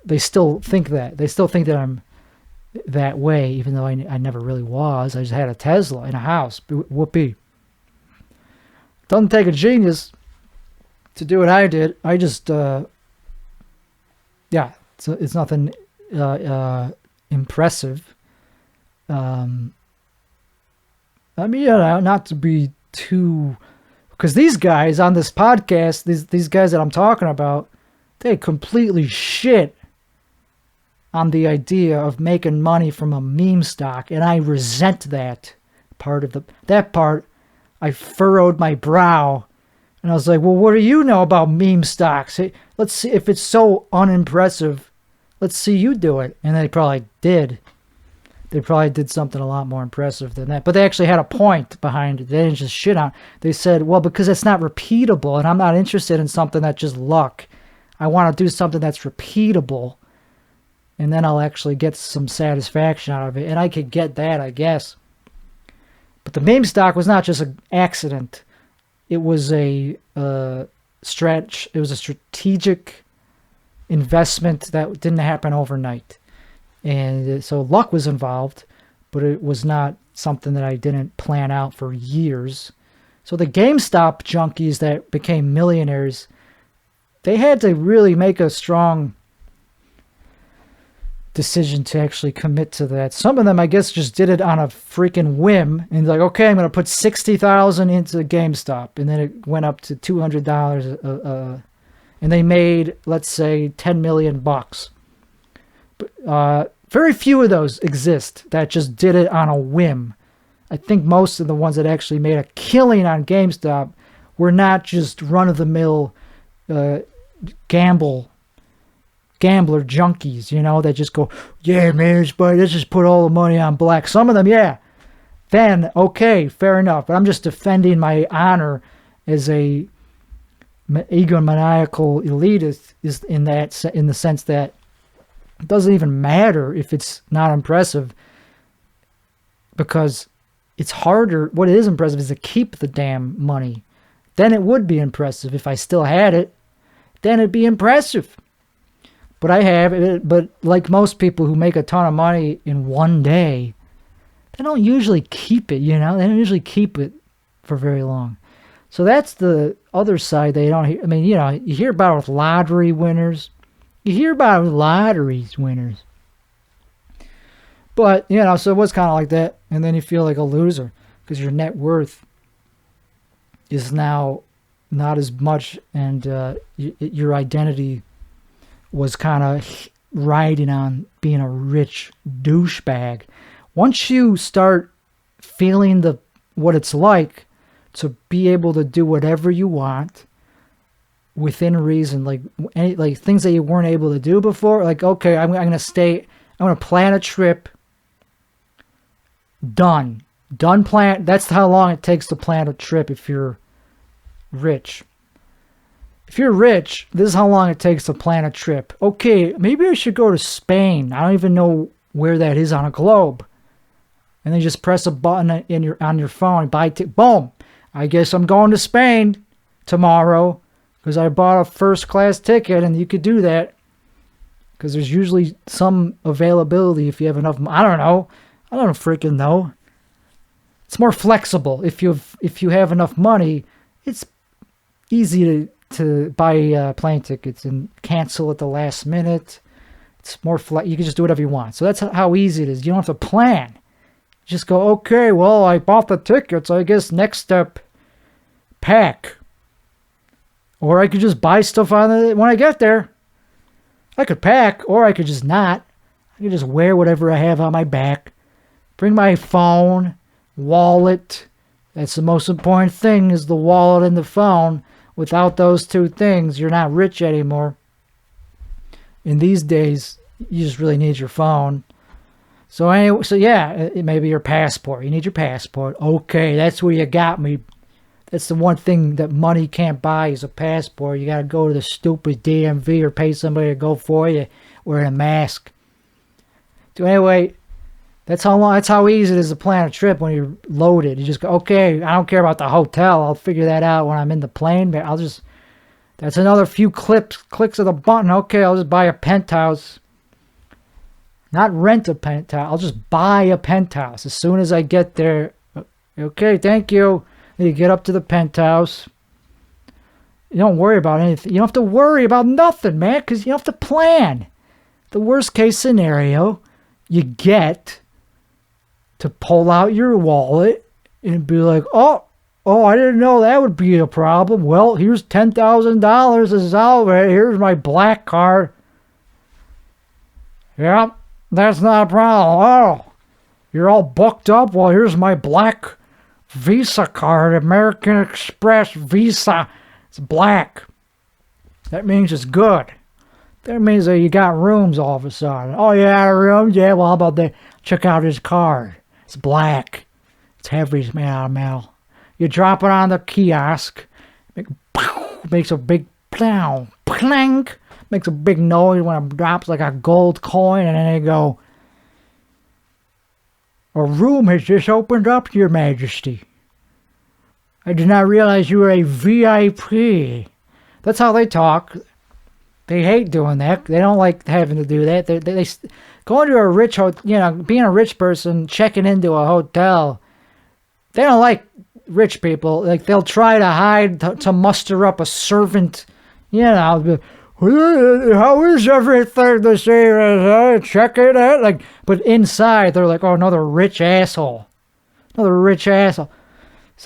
they still think that. They still think that I'm that way, even though I never really was. I just had a Tesla in a house. Whoopee. Doesn't take a genius to do what I did. I just, it's nothing impressive. I mean, not to be too, because these guys on this podcast, these guys that I'm talking about, they completely shit on the idea of making money from a meme stock, and I resent that part. I furrowed my brow, and I was like, well, what do you know about meme stocks? Hey, let's see if it's so unimpressive. Let's see you do it. And they probably did. They probably did something a lot more impressive than that. But they actually had a point behind it. They didn't just shit on. They said, well, because it's not repeatable, and I'm not interested in something that's just luck. I want to do something that's repeatable, and then I'll actually get some satisfaction out of it. And I could get that, I guess. But the meme stock was not just an accident. It was a strategic investment that didn't happen overnight. And so luck was involved, but it was not something that I didn't plan out for years. So the GameStop junkies that became millionaires, they had to really make a strong decision to actually commit to that. Some of them, I guess, just did it on a freaking whim and like, okay, I'm going to put $60,000 into GameStop, and then it went up to $200, and they made, let's say, $10 million bucks. But very few of those exist that just did it on a whim. I think most of the ones that actually made a killing on GameStop were not just run-of-the-mill gambler junkies, that just go, yeah, man, let's just put all the money on black. Some of them, yeah. Then, okay, fair enough. But I'm just defending my honor as a egomaniacal elitist in the sense that it doesn't even matter if it's not impressive, because it's harder. What is impressive is to keep the damn money. Then it would be impressive. If I still had it, then it'd be impressive. But I have it. But like most people who make a ton of money in one day, they don't usually keep it, They don't usually keep it for very long. So that's the other side they don't hear. I mean, you hear about it with lottery winners. You hear about it with lotteries winners. But, so it was kind of like that. And then you feel like a loser because your net worth is now not as much, and your identity was kind of riding on being a rich douchebag. Once you start feeling what it's like to be able to do whatever you want within reason, like things that you weren't able to do before, like, okay, I'm going to plan a trip. Done plan. That's how long it takes to plan a trip if you're rich. If you're rich, this is how long it takes to plan a trip. Okay, maybe I should go to Spain. I don't even know where that is on a globe. And then just press a button on your phone and buy boom. I guess I'm going to Spain tomorrow because I bought a first class ticket, and you could do that because there's usually some availability if you have enough. I don't freaking know. It's more flexible if you have enough money. It's easy to buy plane tickets and cancel at the last minute. It's more you can just do whatever you want. So that's how easy it is. You don't have to plan. Just go, okay, well, I bought the tickets. I guess next step, pack. Or I could just buy stuff when I get there. I could pack, or I could just not. I could just wear whatever I have on my back. Bring my phone, wallet. That's the most important thing, is the wallet and the phone. Without those two things, you're not rich anymore. In these days, you just really need your phone. So anyway, yeah, it may be your passport. You need your passport. Okay, that's where you got me. That's the one thing that money can't buy is a passport. You got to go to the stupid DMV or pay somebody to go for you wearing a mask. So anyway, that's how easy it is to plan a trip when you're loaded. You just go, okay, I don't care about the hotel. I'll figure that out when I'm in the plane. But that's another few clicks of the button. Okay, I'll just buy a penthouse. Not rent a penthouse. I'll just buy a penthouse as soon as I get there. Okay, thank you. You get up to the penthouse. You don't worry about anything. You don't have to worry about nothing, man, because you don't have to plan. The worst case scenario, you get to pull out your wallet and be like, oh, I didn't know that would be a problem. Well, here's $10,000. This is all right. Here's my black card. Yeah, that's not a problem. Oh, you're all booked up? Well, here's my black Visa card, American Express Visa. It's black. That means it's good. That means that you got rooms all of a sudden. Oh, yeah, rooms? Yeah, well, how about that? Check out his card. It's black. It's heavy, man. You drop it on the kiosk. Makes a big plow, clank. Makes a big noise when it drops like a gold coin. And then they go, a room has just opened up, Your Majesty. I did not realize you were a VIP. That's how they talk. They hate doing that. They don't like having to do that. They going to a rich hotel, being a rich person, checking into a hotel. They don't like rich people. Like, they'll try to hide to muster up a servant. How is everything the same as check it out? Like, but inside they're like, oh, another rich asshole. So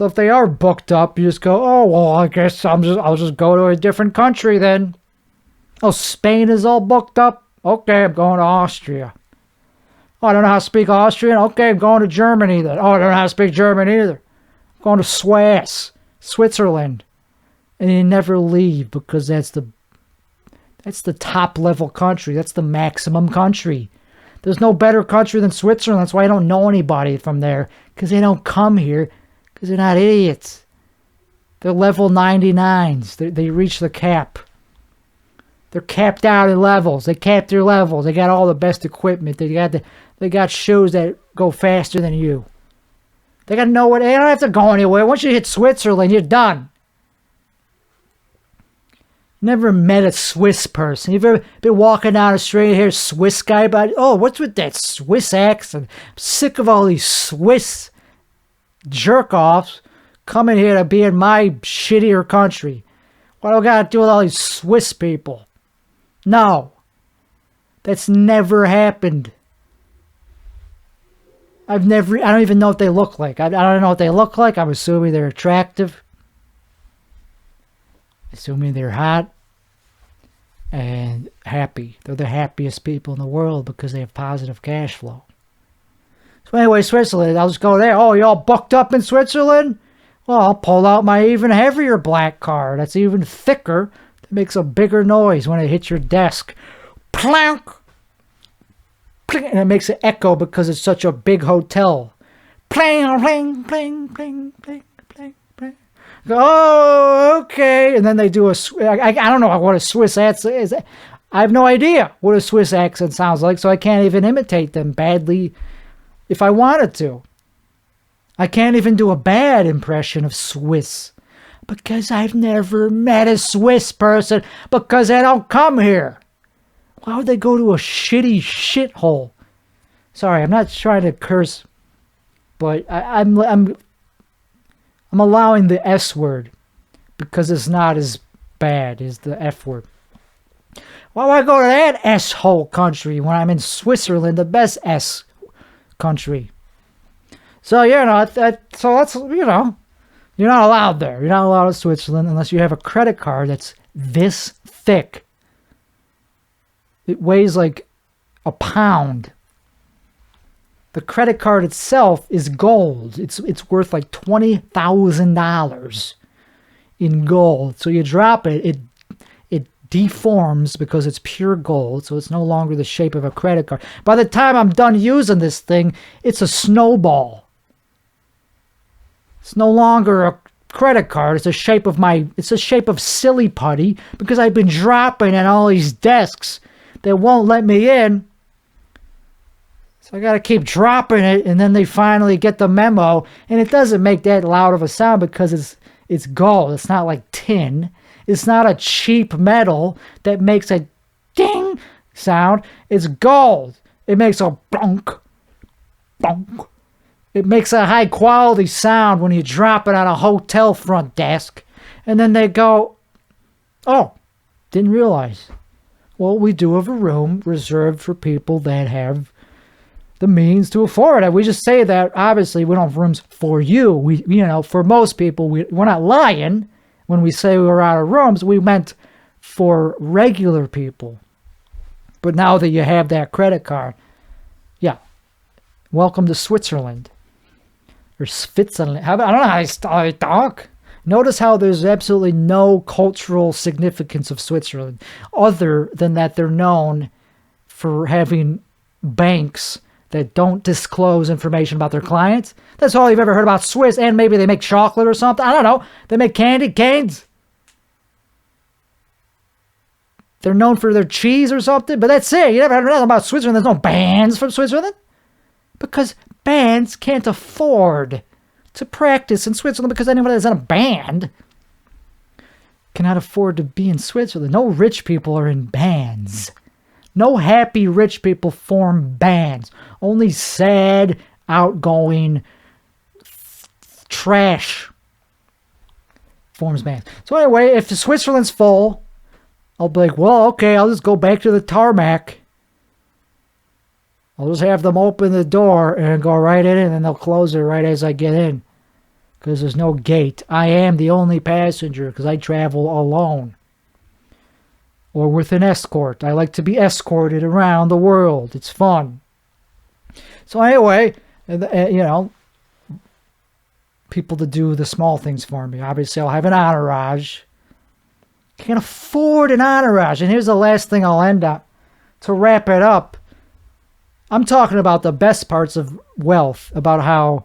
if they are booked up, you just go, oh, well, I guess I'll just go to a different country then. Oh, Spain is all booked up? Okay, I'm going to Austria. Oh, I don't know how to speak Austrian? Okay, I'm going to Germany then. Oh, I don't know how to speak German either. I'm going to Switzerland. And you never leave because that's the top level country. That's the maximum country. There's no better country than Switzerland. That's why I don't know anybody from there. Because they don't come here. Because they're not idiots. They're level 99s. They reach the cap. They're capped out in levels. They cap their levels. They got all the best equipment. They got shoes that go faster than you. They got to know what. They don't have to go anywhere. Once you hit Switzerland, you're done. Never met a Swiss person. You've ever been walking down the street, hear a Swiss guy about, oh, what's with that Swiss accent? I'm sick of all these Swiss jerk-offs coming here to be in my shittier country. What do I got to do with all these Swiss people? No. That's never happened. I don't even know what they look like. I don't know what they look like. I'm assuming they're attractive. Assuming they're hot and happy. They're the happiest people in the world because they have positive cash flow. So anyway, Switzerland, I'll just go there. Oh, you all booked up in Switzerland? Well, I'll pull out my even heavier black card. That's even thicker. That makes a bigger noise when it hits your desk. Plonk! And it makes an echo because it's such a big hotel. Pling, pling, pling, pling, pling, pling, pling. Oh, okay. And then they do I don't know what a Swiss accent is. I have no idea what a Swiss accent sounds like, so I can't even imitate them badly if I wanted to. I can't even do a bad impression of Swiss because I've never met a Swiss person because they don't come here. Why would they go to a shitty shithole? Sorry, I'm not trying to curse, but I'm allowing the S word because it's not as bad as the F word. Why would I go to that S-hole country when I'm in Switzerland, the best S country? So, that's, you're not allowed there. You're not allowed in Switzerland unless you have a credit card that's this thick. It weighs like a pound. The credit card itself is gold. It's worth like $20,000 in gold. So you drop it, it deforms because it's pure gold, so it's no longer the shape of a credit card. By the time I'm done using this thing, it's a snowball. It's no longer a credit card. It's the shape of silly putty because I've been dropping at all these desks that won't let me in. So I got to keep dropping it, and then they finally get the memo, and it doesn't make that loud of a sound because it's gold. It's not like tin. It's not a cheap metal that makes a ding sound. It's gold. It makes a bonk, bonk. It makes a high quality sound when you drop it on a hotel front desk. And then they go, oh, didn't realize. Well, we do have a room reserved for people that have the means to afford it. We just say that, obviously, we don't have rooms for you. For most people, we're not lying when we say we're out of rooms. We meant for regular people. But now that you have that credit card, yeah, welcome to Switzerland. Or Switzerland. I don't know how I talk. Notice how there's absolutely no cultural significance of Switzerland other than that they're known for having banks that don't disclose information about their clients. That's all you've ever heard about Swiss, and maybe they make chocolate or something. I don't know. They make candy canes. They're known for their cheese or something, but that's it. You never heard nothing about Switzerland. There's no bands from Switzerland. Because bands can't afford to practice in Switzerland because anybody that's in a band cannot afford to be in Switzerland. No rich people are in bands. No happy rich people form bands. Only sad, outgoing trash forms bands. So anyway, if Switzerland's full, I'll be like, well, okay, I'll just go back to the tarmac. I'll just have them open the door and go right in, and then they'll close it right as I get in. Because there's no gate. I am the only passenger because I travel alone. Or with an escort. I like to be escorted around the world. It's fun. So anyway, people to do the small things for me. Obviously, I'll have an entourage. Can't afford an entourage. And here's the last thing I'll end up. To wrap it up, I'm talking about the best parts of wealth, about how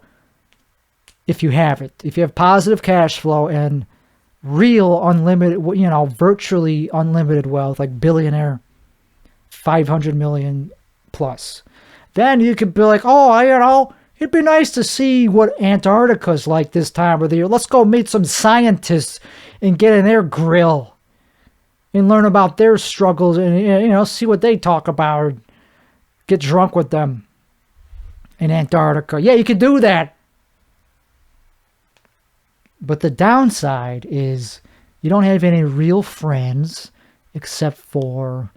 if you have it, if you have positive cash flow and real unlimited, virtually unlimited wealth, like billionaire, 500 million plus, then you could be like, oh, it'd be nice to see what Antarctica's like this time of the year. Let's go meet some scientists and get in their grill and learn about their struggles and, see what they talk about, or get drunk with them in Antarctica. Yeah, you can do that. But the downside is you don't have any real friends except for,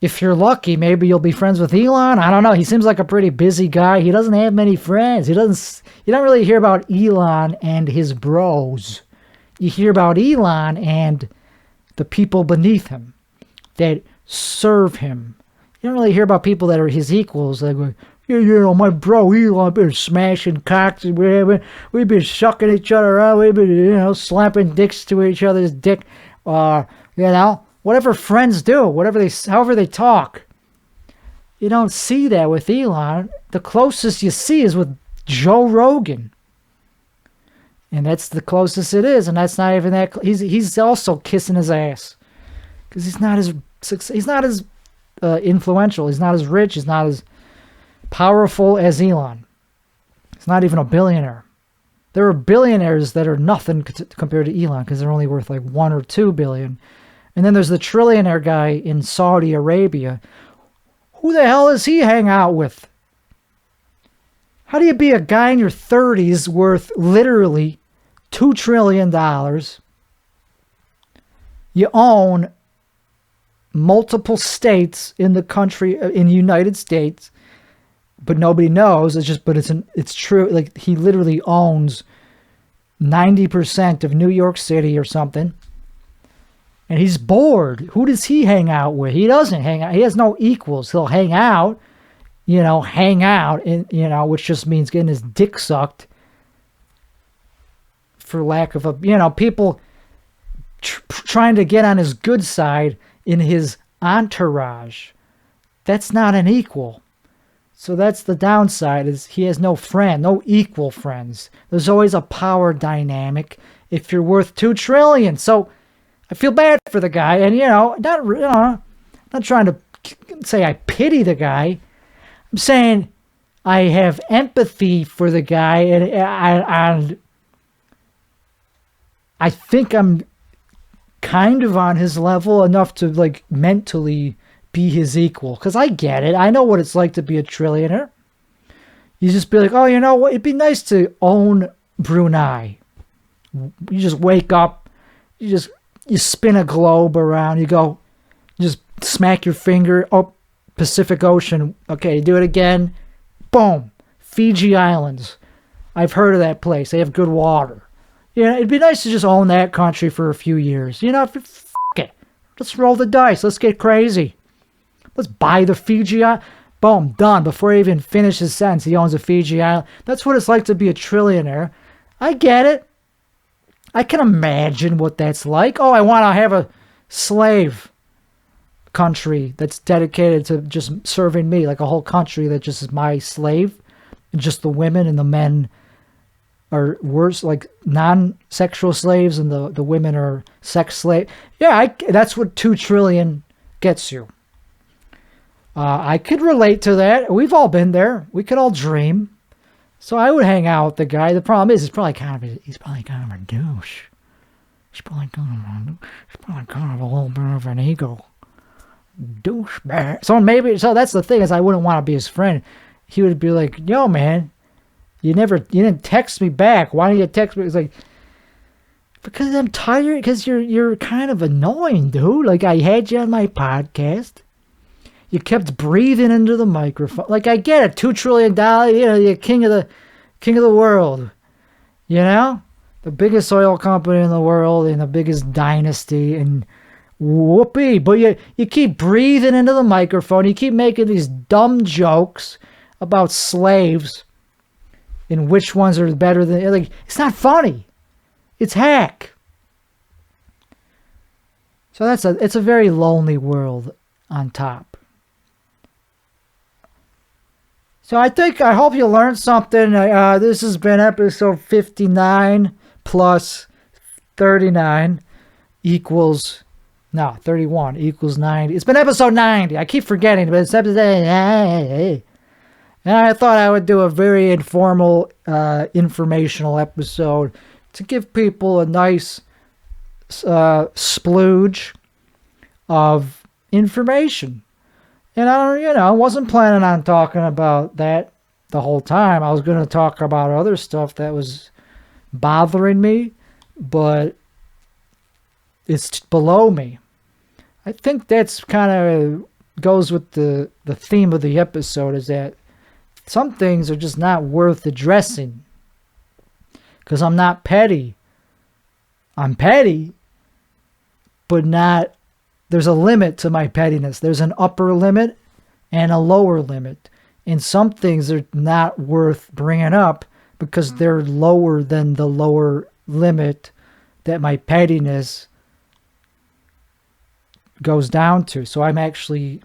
if you're lucky, maybe you'll be friends with Elon. I don't know. He seems like a pretty busy guy. He doesn't have many friends. You don't really hear about Elon and his bros. You hear about Elon and the people beneath him that serve him. You don't really hear about people that are his equals. Like, my bro Elon been smashing cocks, and we've been sucking each other out. We've been, slapping dicks to each other's dick. Whatever friends do, however they talk. You don't see that with Elon. The closest you see is with Joe Rogan. And that's the closest it is, and that's not even that. He's also kissing his ass because he's not as influential. He's not as rich. He's not as powerful as Elon. He's not even a billionaire. There are billionaires that are nothing compared to Elon because they're only worth like 1 or 2 billion. And then there's the trillionaire guy in Saudi Arabia. Who the hell does he hang out with? How do you be a guy in your 30s worth literally $2 trillion? You own multiple states in the country, in the United States, but nobody knows. It's true. Like, he literally owns 90% of New York City or something. And he's bored. Who does he hang out with? He doesn't hang out. He has no equals. He'll hang out, which just means getting his dick sucked, for lack of people trying to get on his good side in his entourage. That's not an equal. So that's the downside, is he has no friend, no equal friends. There's always a power dynamic if you're worth $2 trillion. So I feel bad for the guy, and not trying to say I pity the guy. I'm saying I have empathy for the guy, and I think I'm kind of on his level enough to like mentally be his equal, because I get it. I know what it's like to be a trillionaire. You just be like, oh, you know what? It'd be nice to own Brunei. You just wake up, you spin a globe around, you just smack your finger, oh, Pacific Ocean. Okay, do it again. Boom. Fiji Islands. I've heard of that place. They have good water. It'd be nice to just own that country for a few years. F it. Let's roll the dice. Let's get crazy. Let's buy the Fiji Island. Boom, done. Before he even finishes his sentence, he owns a Fiji Island. That's what it's like to be a trillionaire. I get it. I can imagine what that's like. Oh, I want to have a slave country that's dedicated to just serving me, like a whole country that just is my slave. And just the women and the men are worse, like non-sexual slaves, and the women are sex slaves. Yeah, that's what $2 trillion gets you. I could relate to that. We've all been there. We could all dream. So I would hang out with the guy. The problem is, he's probably kind of a douche. He's probably kind of a little bit of an ego douchebag. So that's the thing, is I wouldn't want to be his friend. He would be like, yo, man, you didn't text me back. Why didn't you text me? It's like, because I'm tired. Because you're kind of annoying, dude. Like, I had you on my podcast. You kept breathing into the microphone. Like, I get it, $2 trillion. You're king of the world. The biggest oil company in the world and the biggest dynasty, and whoopee. But you keep breathing into the microphone. You keep making these dumb jokes about slaves and which ones are better than, like, it's not funny. It's hack. So it's a very lonely world on top. So I hope you learned something. This has been episode 59 plus 39 equals, no, 31 equals 90. It's been episode 90. I keep forgetting, but it's episode 90. And I thought I would do a very informal, informational episode to give people a nice splooge of information. And I wasn't planning on talking about that the whole time. I was going to talk about other stuff that was bothering me, but it's below me. I think that's kind of goes with the theme of the episode, is that some things are just not worth addressing. Because I'm not petty. I'm petty, but not... There's a limit to my pettiness. There's an upper limit and a lower limit. And some things are not worth bringing up because they're lower than the lower limit that my pettiness goes down to. So I'm actually...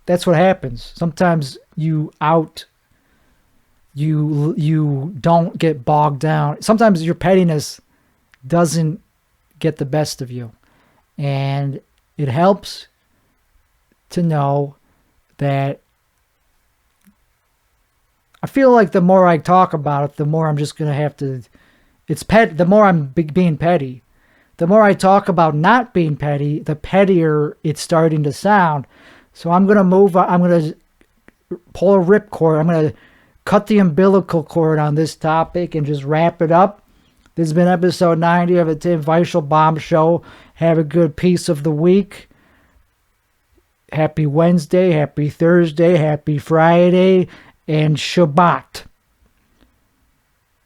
That's what happens. Sometimes you don't get bogged down. Sometimes your pettiness doesn't get the best of you. And it helps to know that I feel like the more I talk about it, the more I'm just going to have to... the more I'm being petty. The more I talk about not being petty, the pettier it's starting to sound. So I'm going to move... I'm going to pull a ripcord. I'm going to cut the umbilical cord on this topic and just wrap it up. This has been episode 90 of the Tim Weichelbaum Show. Have a good piece of the week. Happy Wednesday, happy Thursday, happy Friday, and Shabbat.